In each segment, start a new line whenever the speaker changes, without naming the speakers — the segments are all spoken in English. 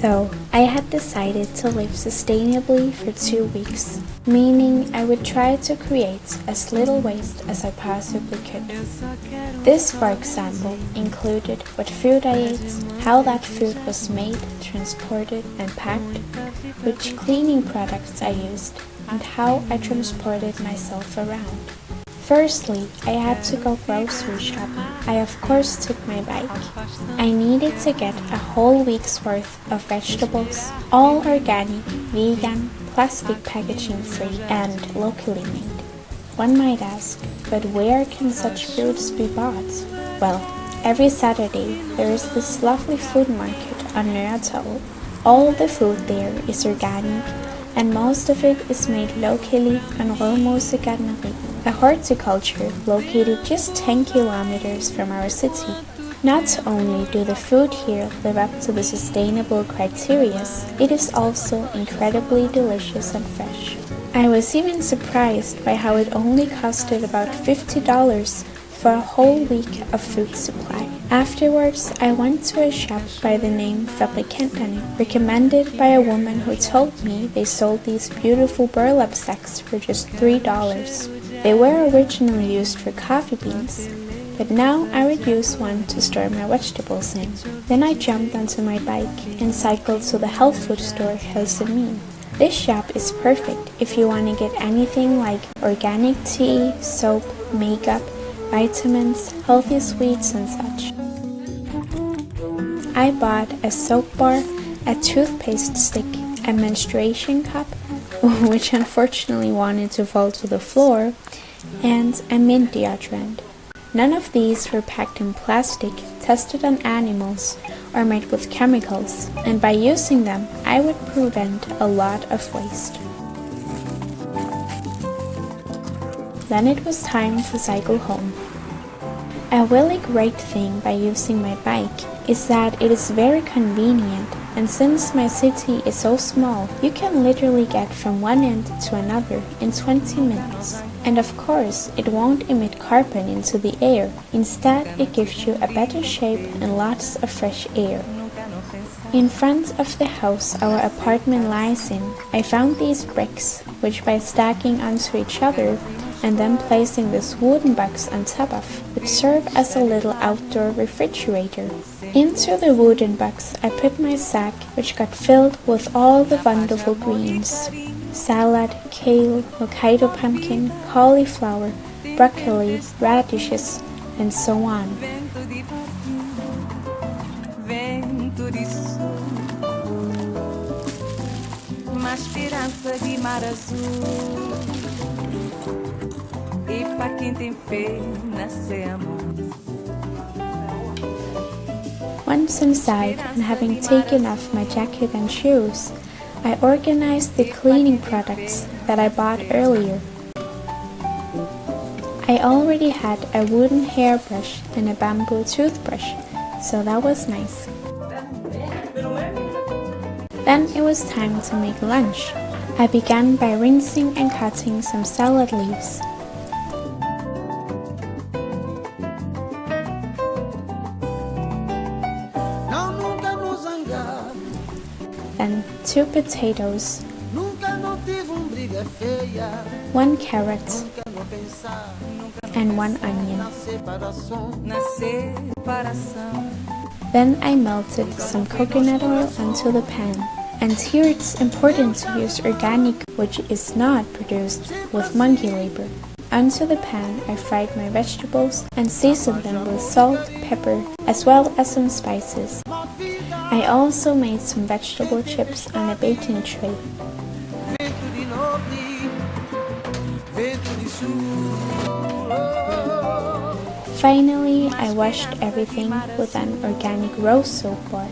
So, I had decided to live sustainably for 2 weeks, meaning I would try to create as little waste as I possibly could. This, for example, included what food I ate, how that food was made, transported, and packed, which cleaning products I used, and how I transported myself around. Firstly, I had to go grocery shopping. I of course took my bike. I needed to get a whole week's worth of vegetables, all organic, vegan, plastic packaging free, and locally made. One might ask, but where can such foods be bought? Well, every Saturday there is this lovely food market on Nørretorv. All the food there is organic, and most of it is made locally on Jardim, a horticulture located just 10 kilometers from our city. Not only do the food here live up to the sustainable criteria, it is also incredibly delicious and fresh. I was even surprised by how it only costed about $50 for a whole week of food supply. Afterwards, I went to a shop by the name Fabrikanterne, recommended by a woman who told me they sold these beautiful burlap sacks for just $3. They were originally used for coffee beans, but now I would use one to store my vegetables in. Then I jumped onto my bike and cycled to the health food store Amami. This shop is perfect if you want to get anything like organic tea, soap, makeup, vitamins, healthy sweets, and such. I bought a soap bar, a toothpaste stick, a menstruation cup, which unfortunately wanted to fall to the floor, and a mint deodorant. None of these were packed in plastic, tested on animals, or made with chemicals, and by using them, I would prevent a lot of waste. Then it was time to cycle home. A really great thing by using my bike is that it is very convenient, and since my city is so small, you can literally get from one end to another in 20 minutes. And of course, it won't emit carbon into the air. Instead, it gives you a better shape and lots of fresh air. In front of the house our apartment lies in, I found these bricks, which by stacking onto each other and then placing this wooden box on top of, would serve as a little outdoor refrigerator. Into the wooden box I put my sack, which got filled with all the wonderful greens. Salad, kale, Hokkaido pumpkin, cauliflower, broccoli, radishes, and so on. Esperanca de Mar Azul. E pra quem tem fé, nasce amor. Once inside and having taken off my jacket and shoes, I organized the cleaning products that I bought earlier. I already had a wooden hairbrush and a bamboo toothbrush, so that was nice. Then it was time to make lunch. I began by rinsing and cutting some salad leaves. Then 2 potatoes, 1 carrot, and 1 onion. Then I melted some coconut oil onto the pan. And here it's important to use organic, which is not produced with monkey labor. Onto the pan I fried my vegetables and seasoned them with salt, pepper, as well as some spices. I also made some vegetable chips on a baking tray. Finally, I washed everything with an organic rose soap bar.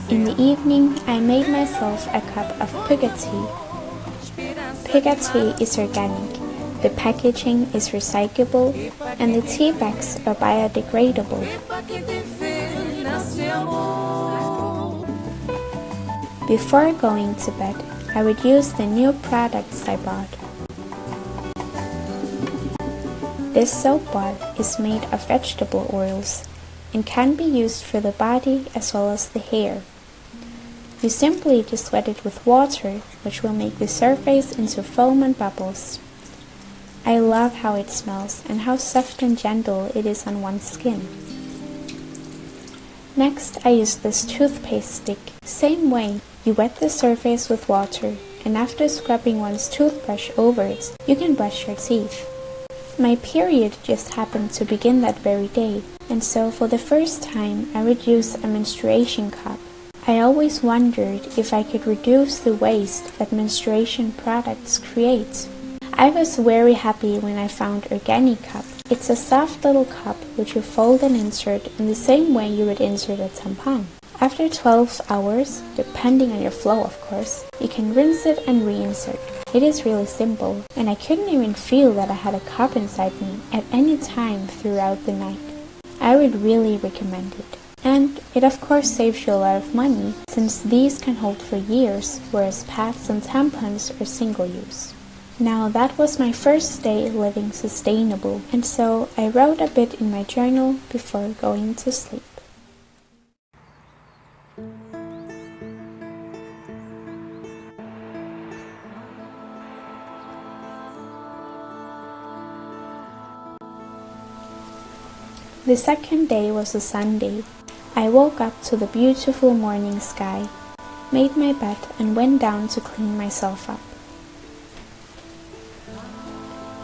In the evening, I made myself a cup of puga tea. Puga tea is organic, the packaging is recyclable, and the tea bags are biodegradable. Before going to bed, I would use the new products I bought. This soap bar is made of vegetable oils. and can be used for the body as well as the hair. You simply just wet it with water, which will make the surface into foam and bubbles. I love how it smells and how soft and gentle it is on one's skin. Next, I use this toothpaste stick. Same way, you wet the surface with water, and after scrubbing one's toothbrush over it, you can brush your teeth. My period just happened to begin that very day, and so for the first time I would use a menstruation cup. I always wondered if I could reduce the waste that menstruation products create. I was very happy when I found Organic Cup. It's a soft little cup which you fold and insert in the same way you would insert a tampon. After 12 hours, depending on your flow of course, you can rinse it and reinsert. It is really simple, and I couldn't even feel that I had a cup inside me at any time throughout the night. I would really recommend it. And it of course saves you a lot of money, since these can hold for years, whereas pads and tampons are single use. Now that was my first day living sustainable, and so I wrote a bit in my journal before going to sleep. The second day was a Sunday. I woke up to the beautiful morning sky, made my bed and went down to clean myself up.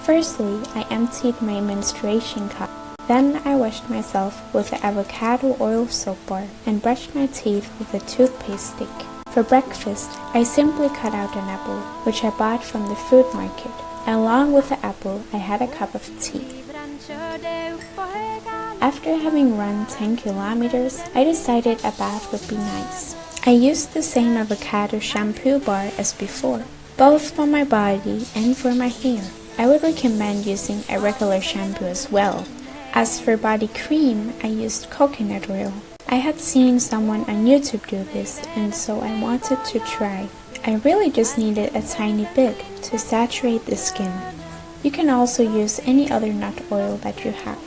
Firstly, I emptied my menstruation cup. Then I washed myself with the avocado oil soap bar and brushed my teeth with a toothpaste stick. For breakfast, I simply cut out an apple, which I bought from the food market. Along with the apple, I had a cup of tea. After having run 10 kilometers, I decided a bath would be nice. I used the same avocado shampoo bar as before, both for my body and for my hair. I would recommend using a regular shampoo as well. As for body cream, I used coconut oil. I had seen someone on YouTube do this, and so I wanted to try. I really just needed a tiny bit to saturate the skin. You can also use any other nut oil that you have.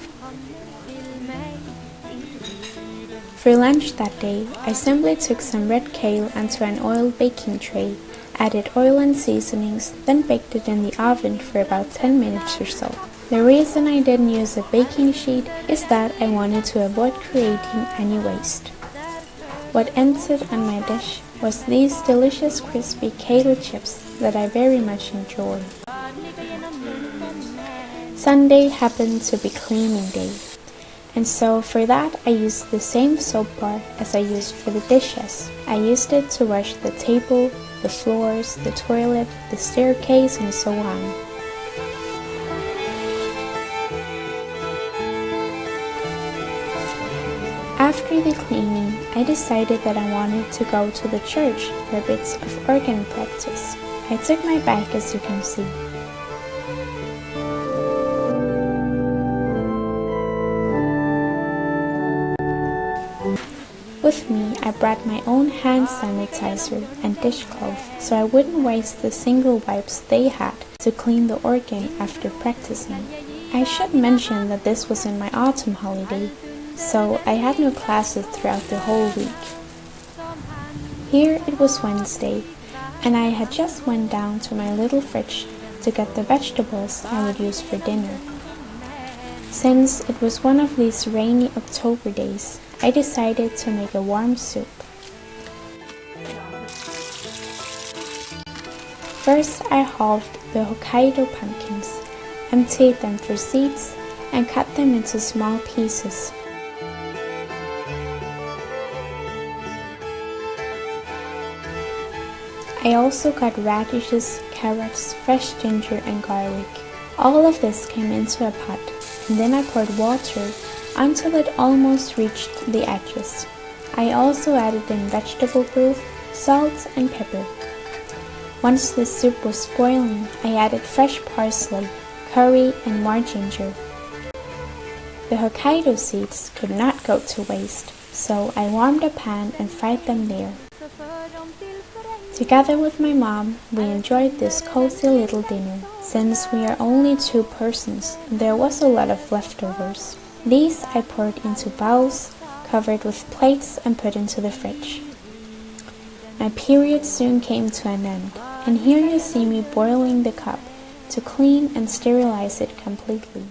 For lunch that day, I simply took some red kale onto an oiled baking tray, added oil and seasonings, then baked it in the oven for about 10 minutes or so. The reason I didn't use a baking sheet is that I wanted to avoid creating any waste. What ended on my dish was these delicious crispy kale chips that I very much enjoy. Sunday happened to be cleaning day, and so for that I used the same soap bar as I used for the dishes. I used it to wash the table, the floors, the toilet, the staircase, and so on. After the cleaning, I decided that I wanted to go to the church for bits of organ practice. I took my bag, as you can see. With me, I brought my own hand sanitizer and dishcloth, so I wouldn't waste the single wipes they had to clean the organ after practicing. I should mention that this was in my autumn holiday, so I had no classes throughout the whole week. Here it was Wednesday, and I had just went down to my little fridge to get the vegetables I would use for dinner. Since it was one of these rainy October days, I decided to make a warm soup. First, I halved the Hokkaido pumpkins, emptied them for seeds, and cut them into small pieces. I also got radishes, carrots, fresh ginger, and garlic. All of this came into a pot, and then I poured water until it almost reached the edges. I also added in vegetable broth, salt, and pepper. Once the soup was boiling, I added fresh parsley, curry, and more ginger. The Hokkaido seeds could not go to waste, so I warmed a pan and fried them there. Together with my mom, we enjoyed this cozy little dinner. Since we are only 2 persons, there was a lot of leftovers. These I poured into bowls, covered with plates and put into the fridge. My period soon came to an end, and here you see me boiling the cup to clean and sterilize it completely.